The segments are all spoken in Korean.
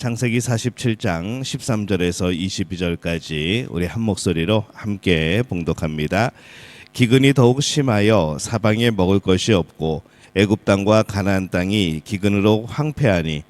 창세기 47장 13절에서 22절까지 우리 한 목소리로 함께 봉독합니다. 기근이 더욱 심하여 사방에 먹을 것이 없고 애굽 땅과 가나안 땅이 기근으로 황폐하니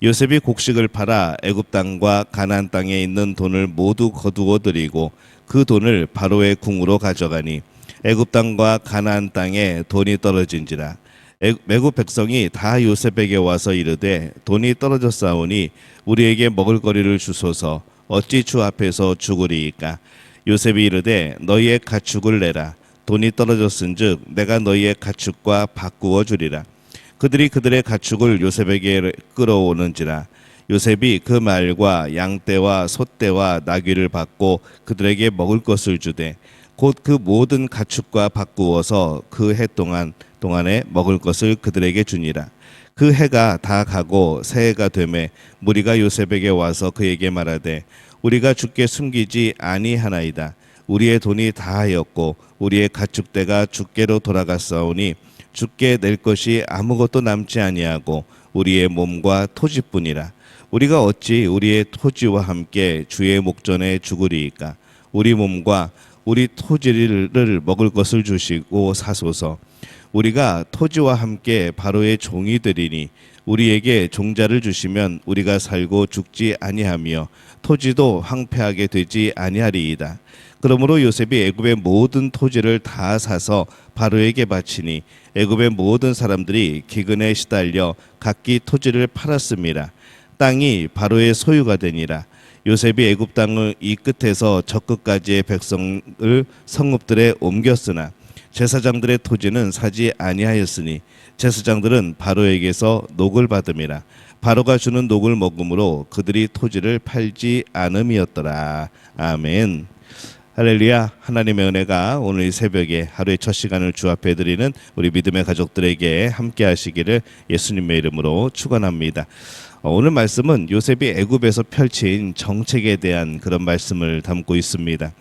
요셉이 곡식을 팔아 애굽 땅과 가나안 땅에 있는 돈을 모두 거두어 들이고 그 돈을 바로의 궁으로 가져가니 애굽 땅과 가나안 땅에 돈이 떨어진지라. 애굽 백성이 다 요셉에게 와서 이르되 돈이 떨어졌사오니 우리에게 먹을 거리를 주소서. 어찌 주 앞에서 죽으리이까. 요셉이 이르되 너희의 가축을 내라. 돈이 떨어졌은즉 내가 너희의 가축과 바꾸어 주리라. 그들이 그들의 가축을 요셉에게 끌어오는지라. 요셉이 그 말과 양떼와 소떼와 나귀를 받고 그들에게 먹을 것을 주되 곧 그 모든 가축과 바꾸어서 그 해 동안에 먹을 것을 그들에게 주니라. 그 해가 다 가고 새해가 되매 무리가 요셉에게 와서 그에게 말하되 우리가 주께 숨기지 아니하나이다. 우리의 돈이 다하였고 우리의 가축대가 주께로 돌아갔사오니 주께 낼 것이 아무것도 남지 아니하고 우리의 몸과 토지뿐이라. 우리가 어찌 우리의 토지와 함께 주의 목전에 죽으리이까. 우리 몸과 우리 토지를 먹을 것을 주시고 사소서. 우리가 토지와 함께 바로의 종이 되리니 우리에게 종자를 주시면 우리가 살고 죽지 아니하며 토지도 황폐하게 되지 아니하리이다. 그러므로 요셉이 애굽의 모든 토지를 다 사서 바로에게 바치니 애굽의 모든 사람들이 기근에 시달려 각기 토지를 팔았습니다. 땅이 바로의 소유가 되니라. 요셉이 애굽 땅을 이 끝에서 저 끝까지의 백성을 성읍들에 옮겼으나 제사장들의 토지는 사지 아니하였으니 제사장들은 바로에게서 녹을 받음이라. 바로가 주는 녹을 먹음으로 그들이 토지를 팔지 않음이었더라. 아멘. 할렐루야. 하나님의 은혜가 오늘 이 새벽에 하루의 첫 시간을 주 앞에 드리는 우리 믿음의 가족들에게 함께 하시기를 예수님의 이름으로 축원합니다. 오늘 말씀은 요셉이 애굽에서 펼친 정책에 대한 그런 말씀을 담고 있습니다.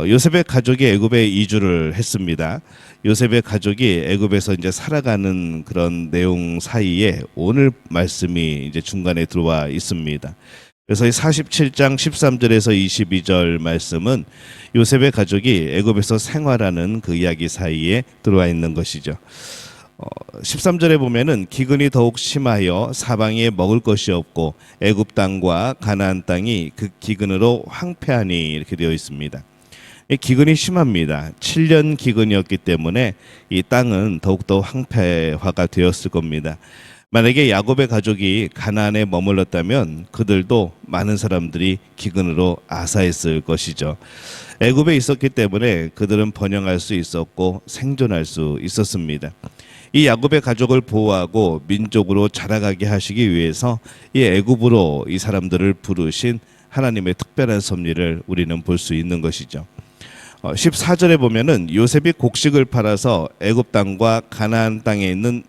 요셉의 가족이 애굽에 이주를 했습니다. 요셉의 가족이 애굽에서 이제 살아가는 그런 내용 사이에 오늘 말씀이 이제 중간에 들어와 있습니다. 그래서 이 47장 13절에서 22절 말씀은 요셉의 가족이 애굽에서 생활하는 그 이야기 사이에 들어와 있는 것이죠. 13절에 보면은 기근이 더욱 심하여 사방에 먹을 것이 없고 애굽 땅과 가나안 땅이 그 기근으로 황폐하니 이렇게 되어 있습니다. 이 기근이 심합니다. 7년 기근이었기 때문에 이 땅은 더욱더 황폐화가 되었을 겁니다. 만약에 야곱의 가족이 가나안에 머물렀다면 그들도 많은 사람들이 기근으로 아사했을 것이죠. 애굽에 있었기 때문에 그들은 번영할 수 있었고 생존할 수 있었습니다. 이 야곱의 가족을 보호하고 민족으로 자라가게 하시기 위해서 이 애굽으로 이 사람들을 부르신 하나님의 특별한 섭리를 우리는 볼 수 있는 것이죠. 14절에 보면은 요셉이 곡식을 팔아서 애굽 땅과 가나안 땅에 있는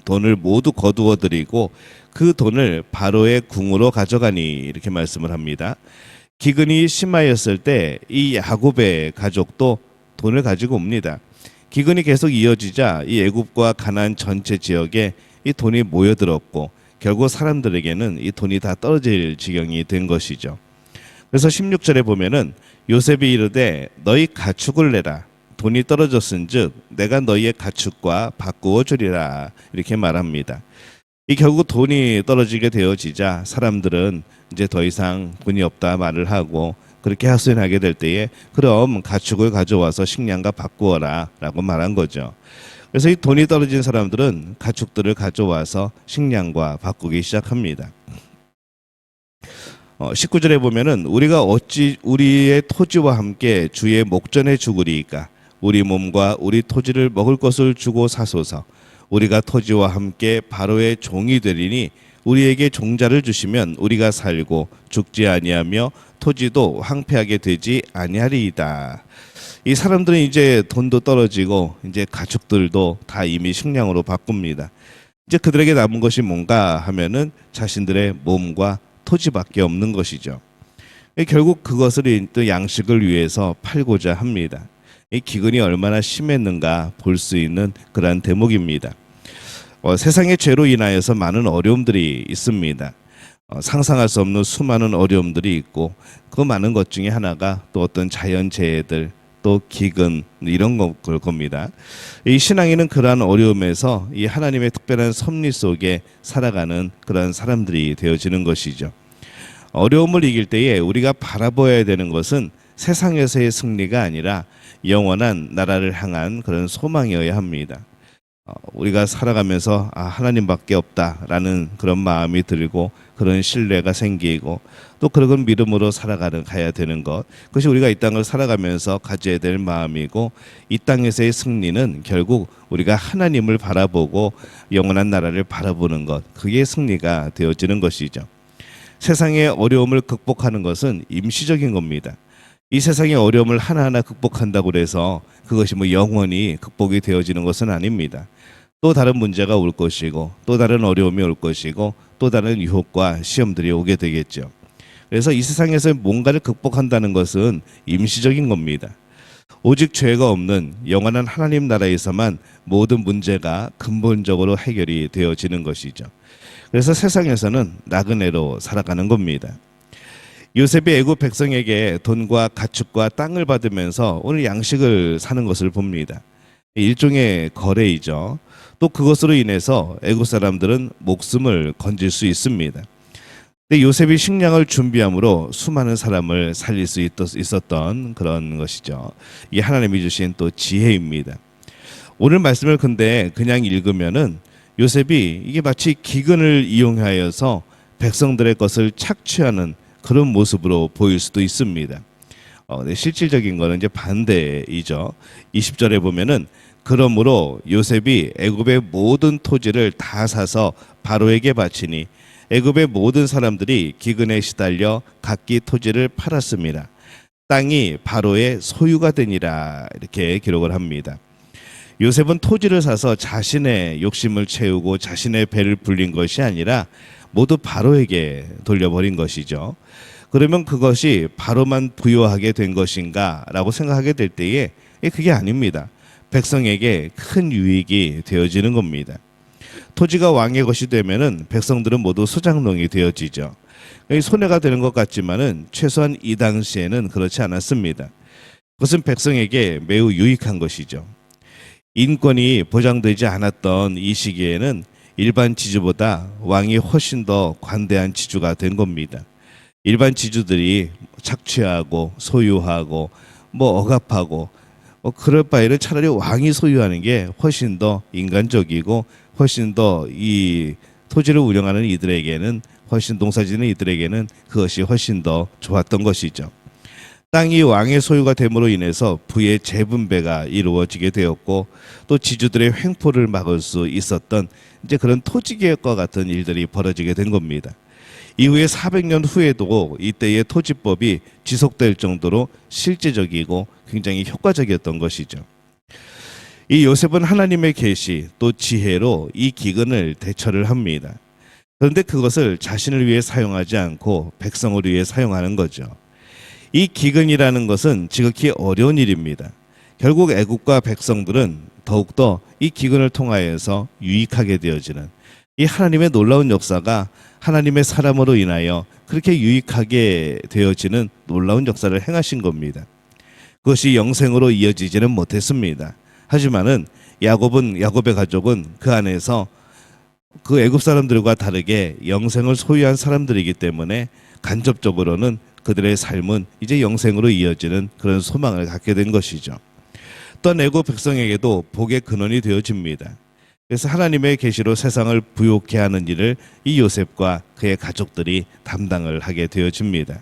돈을 모두 거두어 들이고 그 돈을 바로의 궁으로 가져가니 이렇게 말씀을 합니다. 기근이 심하였을 때 이 야곱의 가족도 돈을 가지고 옵니다. 기근이 계속 이어지자 이 애굽과 가나안 전체 지역에 이 돈이 모여들었고 결국 사람들에게는 이 돈이 다 떨어질 지경이 된 것이죠. 그래서 16절에 보면은 요셉이 이르되 너희 가축을 내라. 돈이 떨어졌은즉 내가 너희의 가축과 바꾸어 주리라. 이렇게 말합니다. 이 결국 돈이 떨어지게 되어지자 사람들은 이제 더 이상 돈이 없다 말을 하고 그렇게 하소연하게 될 때에 그럼 가축을 가져와서 식량과 바꾸어라 라고 말한 거죠. 그래서 이 돈이 떨어진 사람들은 가축들을 가져와서 식량과 바꾸기 시작합니다. 19절에 보면은 우리가 어찌 우리의 토지와 함께 주의 목전에 죽으리이까. 우리 몸과 우리 토지를 먹을 것을 주고 사소서. 우리가 토지와 함께 바로의 종이 되리니 우리에게 종자를 주시면 우리가 살고 죽지 아니하며 토지도 황폐하게 되지 아니하리이다. 이 사람들은 이제 돈도 떨어지고 이제 가축들도 다 이미 식량으로 바꿉니다. 이제 그들에게 남은 것이 뭔가 하면은 자신들의 몸과 토지밖에 없는 것이죠. 결국 그것을 또 양식을 위해서 팔고자 합니다. 이 기근이 얼마나 심했는가 볼 수 있는 그러한 대목입니다. 세상의 죄로 인하여서 많은 어려움들이 있습니다. 상상할 수 없는 수많은 어려움들이 있고 그 많은 것 중에 하나가 또 어떤 자연재해들 또 기근 이런 걸 겁니다. 이 신앙인은 그러한 어려움에서 이 하나님의 특별한 섭리 속에 살아가는 그런 사람들이 되어지는 것이죠. 어려움을 이길 때에 우리가 바라보아야 되는 것은 세상에서의 승리가 아니라 영원한 나라를 향한 그런 소망이어야 합니다. 우리가 살아가면서 하나님밖에 없다라는 그런 마음이 들고 그런 신뢰가 생기고 또 그런 믿음으로 가야 되는 것, 그것이 우리가 이 땅을 살아가면서 가져야 될 마음이고, 이 땅에서의 승리는 결국 우리가 하나님을 바라보고 영원한 나라를 바라보는 것, 그게 승리가 되어지는 것이죠. 세상의 어려움을 극복하는 것은 임시적인 겁니다. 이 세상의 어려움을 하나하나 극복한다고 해서 그것이 영원히 극복이 되어지는 것은 아닙니다. 또 다른 문제가 올 것이고 또 다른 어려움이 올 것이고 또 다른 유혹과 시험들이 오게 되겠죠. 그래서 이 세상에서 뭔가를 극복한다는 것은 임시적인 겁니다. 오직 죄가 없는 영원한 하나님 나라에서만 모든 문제가 근본적으로 해결이 되어지는 것이죠. 그래서 세상에서는 나그네로 살아가는 겁니다. 요셉이 애굽 백성에게 돈과 가축과 땅을 받으면서 오늘 양식을 사는 것을 봅니다. 일종의 거래이죠. 또 그것으로 인해서 애굽 사람들은 목숨을 건질 수 있습니다. 근데 요셉이 식량을 준비함으로 수많은 사람을 살릴 수 있었던 그런 것이죠. 이게 하나님이 주신 또 지혜입니다. 오늘 말씀을 근데 그냥 읽으면은 요셉이 이게 마치 기근을 이용하여서 백성들의 것을 착취하는 그런 모습으로 보일 수도 있습니다. 실질적인 거는 이제 반대이죠. 20절에 보면은 그러므로 요셉이 애굽의 모든 토지를 다 사서 바로에게 바치니 애굽의 모든 사람들이 기근에 시달려 각기 토지를 팔았습니다. 땅이 바로의 소유가 되니라, 이렇게 기록을 합니다. 요셉은 토지를 사서 자신의 욕심을 채우고 자신의 배를 불린 것이 아니라 모두 바로에게 돌려버린 것이죠. 그러면 그것이 바로만 부유하게 된 것인가 라고 생각하게 될 때에 그게 아닙니다. 백성에게 큰 유익이 되어지는 겁니다. 토지가 왕의 것이 되면은 백성들은 모두 소장농이 되어지죠. 손해가 되는 것 같지만은 최소한 이 당시에는 그렇지 않았습니다. 그것은 백성에게 매우 유익한 것이죠. 인권이 보장되지 않았던 이 시기에는 일반 지주보다 왕이 훨씬 더 관대한 지주가 된 겁니다. 일반 지주들이 착취하고 소유하고 억압하고 그럴 바에는 차라리 왕이 소유하는 게 훨씬 더 인간적이고 훨씬 더 이 토지를 운영하는 이들에게는, 훨씬 농사짓는 이들에게는 그것이 훨씬 더 좋았던 것이죠. 땅이 왕의 소유가 됨으로 인해서 부의 재분배가 이루어지게 되었고 또 지주들의 횡포를 막을 수 있었던 이제 그런 토지개혁과 같은 일들이 벌어지게 된 겁니다. 이후에 400년 후에도 이때의 토지법이 지속될 정도로 실제적이고 굉장히 효과적이었던 것이죠. 이 요셉은 하나님의 계시 또 지혜로 이 기근을 대처를 합니다. 그런데 그것을 자신을 위해 사용하지 않고 백성을 위해 사용하는 거죠. 이 기근이라는 것은 지극히 어려운 일입니다. 결국 애국과 백성들은 더욱더 이 기근을 통하여서 유익하게 되어지는, 이 하나님의 놀라운 역사가 하나님의 사람으로 인하여 그렇게 유익하게 되어지는 놀라운 역사를 행하신 겁니다. 그것이 영생으로 이어지지는 못했습니다. 하지만은 야곱의 가족은 그 안에서 그 애굽 사람들과 다르게 영생을 소유한 사람들이기 때문에 간접적으로는 그들의 삶은 이제 영생으로 이어지는 그런 소망을 갖게 된 것이죠. 또 애굽 백성에게도 복의 근원이 되어집니다. 그래서 하나님의 계시로 세상을 부욕케 하는 일을 이 요셉과 그의 가족들이 담당을 하게 되어집니다.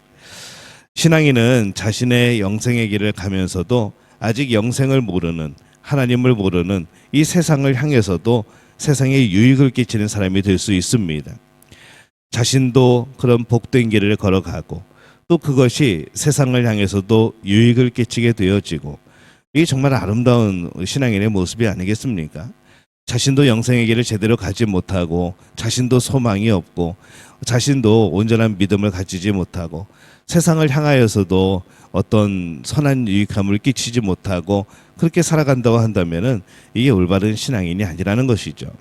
신앙인은 자신의 영생의 길을 가면서도 아직 영생을 모르는, 하나님을 모르는 이 세상을 향해서도 세상에 유익을 끼치는 사람이 될 수 있습니다. 자신도 그런 복된 길을 걸어가고 또 그것이 세상을 향해서도 유익을 끼치게 되어지고, 이게 정말 아름다운 신앙인의 모습이 아니겠습니까? 자신도 영생의 길을 제대로 가지 못하고 자신도 소망이 없고 자신도 온전한 믿음을 가지지 못하고 세상을 향하여서도 어떤 선한 유익함을 끼치지 못하고 그렇게 살아간다고 한다면은 이게 올바른 신앙인이 아니라는 것이죠.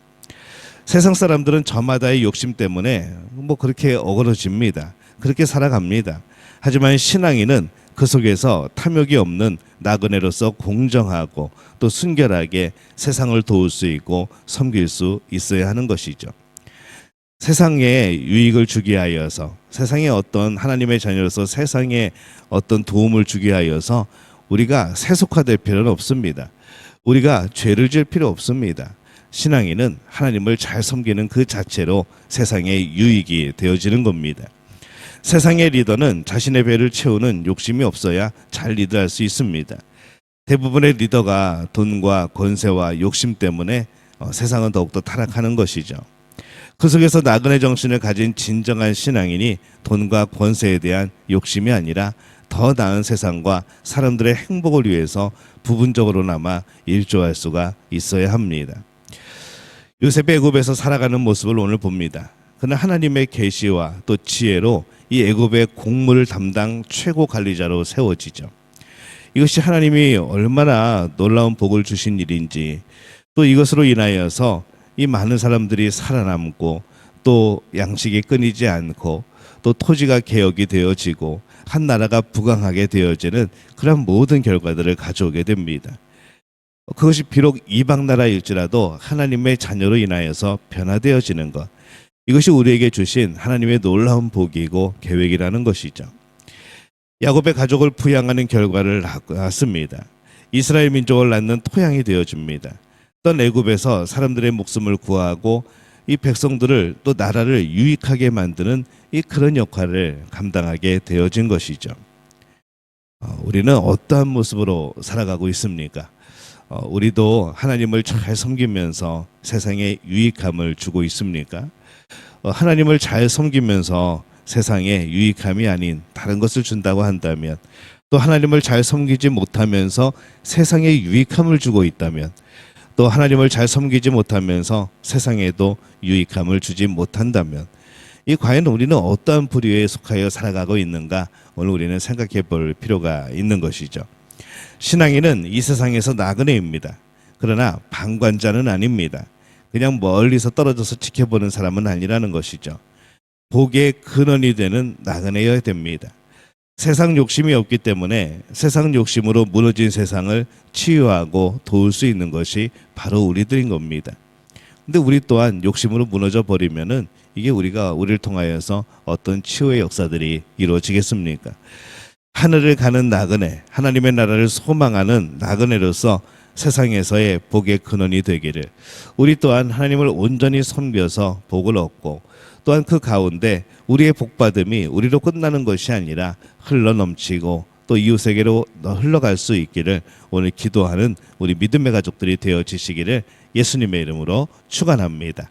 세상 사람들은 저마다의 욕심 때문에 뭐 그렇게 어그러집니다. 그렇게 살아갑니다. 하지만 신앙인은 그 속에서 탐욕이 없는 나그네로서 공정하고 또 순결하게 세상을 도울 수 있고 섬길 수 있어야 하는 것이죠. 세상에 유익을 주기 하여서, 세상에 어떤 하나님의 자녀로서 세상에 어떤 도움을 주기 하여서 우리가 세속화될 필요는 없습니다. 우리가 죄를 지을 필요 없습니다. 신앙인은 하나님을 잘 섬기는 그 자체로 세상에 유익이 되어지는 겁니다. 세상의 리더는 자신의 배를 채우는 욕심이 없어야 잘 리드할 수 있습니다. 대부분의 리더가 돈과 권세와 욕심 때문에 세상은 더욱더 타락하는 것이죠. 그 속에서 나그네 정신을 가진 진정한 신앙인이 돈과 권세에 대한 욕심이 아니라 더 나은 세상과 사람들의 행복을 위해서 부분적으로나마 일조할 수가 있어야 합니다. 요셉의 애굽에서 살아가는 모습을 오늘 봅니다. 그는 하나님의 계시와 또 지혜로 이 애굽의 곡물 담당 최고 관리자로 세워지죠. 이것이 하나님이 얼마나 놀라운 복을 주신 일인지, 또 이것으로 인하여서 이 많은 사람들이 살아남고 또 양식이 끊이지 않고 또 토지가 개혁이 되어지고 한 나라가 부강하게 되어지는 그런 모든 결과들을 가져오게 됩니다. 그것이 비록 이방 나라일지라도 하나님의 자녀로 인하여서 변화되어지는 것, 이것이 우리에게 주신 하나님의 놀라운 복이고 계획이라는 것이죠. 야곱의 가족을 부양하는 결과를 낳습니다. 이스라엘 민족을 낳는 토양이 되어줍니다. 또 애굽에서 사람들의 목숨을 구하고 이 백성들을 또 나라를 유익하게 만드는 이 그런 역할을 감당하게 되어진 것이죠. 우리는 어떠한 모습으로 살아가고 있습니까? 우리도 하나님을 잘 섬기면서 세상에 유익함을 주고 있습니까? 하나님을 잘 섬기면서 세상에 유익함이 아닌 다른 것을 준다고 한다면, 또 하나님을 잘 섬기지 못하면서 세상에 유익함을 주고 있다면, 또 하나님을 잘 섬기지 못하면서 세상에도 유익함을 주지 못한다면, 이 과연 우리는 어떠한 부류에 속하여 살아가고 있는가, 오늘 우리는 생각해 볼 필요가 있는 것이죠. 신앙인은 이 세상에서 나그네입니다. 그러나 방관자는 아닙니다. 그냥 멀리서 떨어져서 지켜보는 사람은 아니라는 것이죠. 복의 근원이 되는 나그네여야 됩니다. 세상 욕심이 없기 때문에 세상 욕심으로 무너진 세상을 치유하고 도울 수 있는 것이 바로 우리들인 겁니다. 근데 우리 또한 욕심으로 무너져 버리면은 이게 우리를 통하여서 어떤 치유의 역사들이 이루어지겠습니까? 하늘을 가는 나그네, 하나님의 나라를 소망하는 나그네로서 세상에서의 복의 근원이 되기를, 우리 또한 하나님을 온전히 섬겨서 복을 얻고, 또한 그 가운데 우리의 복받음이 우리로 끝나는 것이 아니라 흘러넘치고 또 이웃에게로 흘러갈 수 있기를 오늘 기도하는 우리 믿음의 가족들이 되어지시기를 예수님의 이름으로 축원합니다.